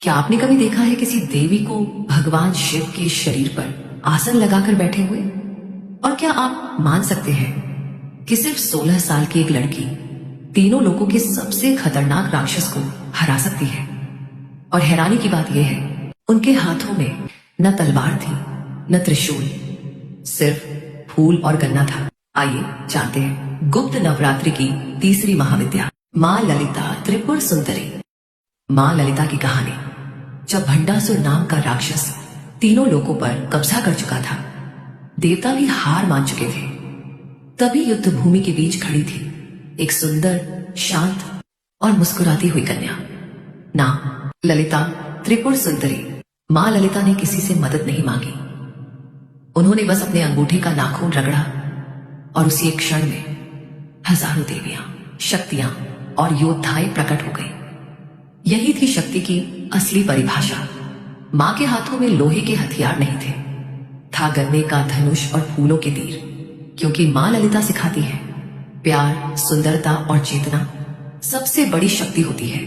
क्या आपने कभी देखा है किसी देवी को भगवान शिव के शरीर पर आसन लगाकर बैठे हुए? और क्या आप मान सकते हैं कि सिर्फ 16 साल की एक लड़की तीनों लोगों के सबसे खतरनाक राक्षस को हरा सकती है? और हैरानी की बात यह है, उनके हाथों में न तलवार थी न त्रिशूल, सिर्फ फूल और गन्ना था। आइए जानते हैं गुप्त नवरात्रि की तीसरी महाविद्या, मां ललिता त्रिपुर सुंदरी। मां ललिता की कहानी। जब भंडासुर नाम का राक्षस तीनों लोगों पर कब्जा कर चुका था, देवता भी हार मान चुके थे, तभी युद्ध भूमि के बीच खड़ी थी एक सुंदर, शांत और मुस्कुराती हुई कन्या। नाम ललिता त्रिपुर सुंदरी। मां ललिता ने किसी से मदद नहीं मांगी। उन्होंने बस अपने अंगूठे का नाखून रगड़ा और उसी एक क्षण में हजारों देवियां, शक्तियां और योद्धाएं प्रकट हो गई। यही थी शक्ति की असली परिभाषा। मां के हाथों में लोहे के हथियार नहीं थे, था गन्ने का धनुष और फूलों के तीर। क्योंकि मां ललिता सिखाती है, प्यार, सुंदरता और चेतना सबसे बड़ी शक्ति होती है।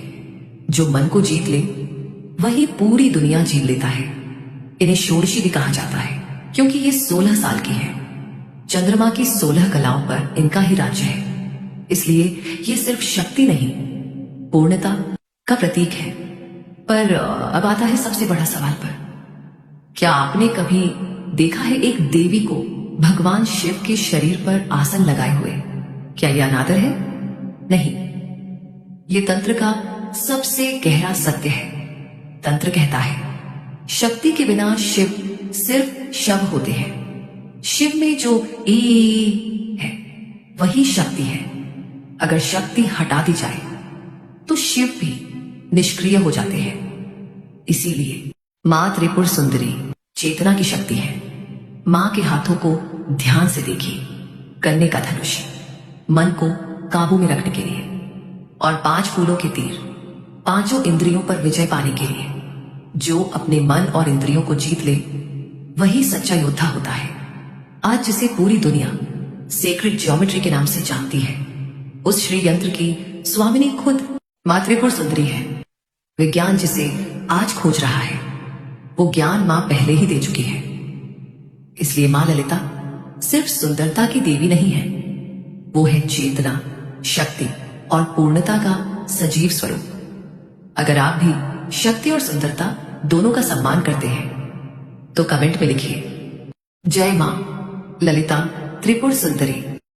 जो मन को जीत ले वही पूरी दुनिया जीत लेता है। इन्हें षोडशी भी कहा जाता है क्योंकि ये 16 साल की है। चंद्रमा की 16 कलाओं पर इनका ही राज्य है, इसलिए ये सिर्फ शक्ति नहीं, पूर्णता का प्रतीक है। पर अब आता है सबसे बड़ा सवाल पर, क्या आपने कभी देखा है एक देवी को भगवान शिव के शरीर पर आसन लगाए हुए? क्या यह अनादर है? नहीं, ये तंत्र का सबसे गहरा सत्य है। तंत्र कहता है, शक्ति के बिना शिव सिर्फ शव होते हैं। शिव में जो ए है वही शक्ति है। अगर शक्ति हटा दी जाए तो शिव भी निष्क्रिय हो जाते हैं। इसीलिए मां त्रिपुर सुंदरी चेतना की शक्ति है। मां के हाथों को ध्यान से देखिए, गन्ने का धनुष मन को काबू में रखने के लिए, और 5 फूलों के तीर पांचों इंद्रियों पर विजय पाने के लिए। जो अपने मन और इंद्रियों को जीत ले वही सच्चा योद्धा होता है। आज जिसे पूरी दुनिया सेक्रेड ज्योमेट्री के नाम से जानती है, उस श्री यंत्र की स्वामिनी खुद मां त्रिपुर सुंदरी है। विज्ञान जिसे आज खोज रहा है, वो ज्ञान मां पहले ही दे चुकी है। इसलिए मां ललिता सिर्फ सुंदरता की देवी नहीं है, वो है चेतना, शक्ति और पूर्णता का सजीव स्वरूप। अगर आप भी शक्ति और सुंदरता दोनों का सम्मान करते हैं तो कमेंट में लिखिए, जय मां ललिता त्रिपुर सुंदरी।